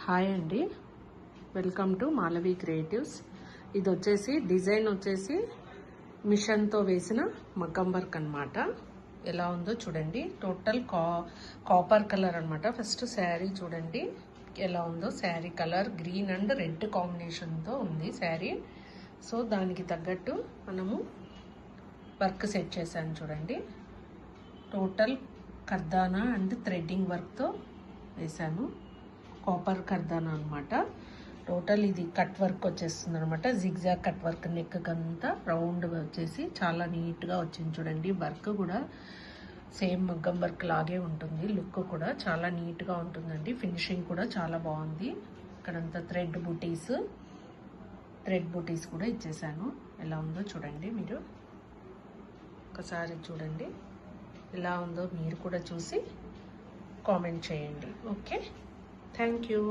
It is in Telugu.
హాయ్ అండి, వెల్కమ్ టు మాలవి క్రియేటివ్స్. ఇది వచ్చేసి డిజైన్ వచ్చేసి మిషన్తో వేసిన మగ్గం వర్క్ అనమాట. ఎలా ఉందో చూడండి. టోటల్ కాపర్ కలర్ అనమాట. ఫస్ట్ శారీ చూడండి ఎలా ఉందో. Sari colour green and red కాంబినేషన్తో ఉంది శారీ. సో దానికి తగ్గట్టు మనము వర్క్ సెట్ చేశాను చూడండి. టోటల్ కర్దానా అండ్ థ్రెడ్డింగ్ వర్క్తో వేసాను. కాపర్ కర్దానా అనమాట. టోటల్ ఇది కట్ వర్క్ వచ్చేస్తుంది అనమాట. Zigzag cut work. నెక్ అంతా రౌండ్గా వచ్చేసి చాలా నీట్గా వచ్చింది చూడండి. వర్క్ కూడా సేమ్ మగ్గం వర్క్ లాగే ఉంటుంది. లుక్ కూడా చాలా నీట్గా ఉంటుందండి. ఫినిషింగ్ కూడా చాలా బాగుంది. ఇక్కడంతా థ్రెడ్ బూటీస్ కూడా ఇచ్చేసాను. ఎలా ఉందో చూడండి. మీరు ఒకసారి చూడండి ఎలా ఉందో. మీరు కూడా చూసి కామెంట్ చేయండి. Okay, thank you.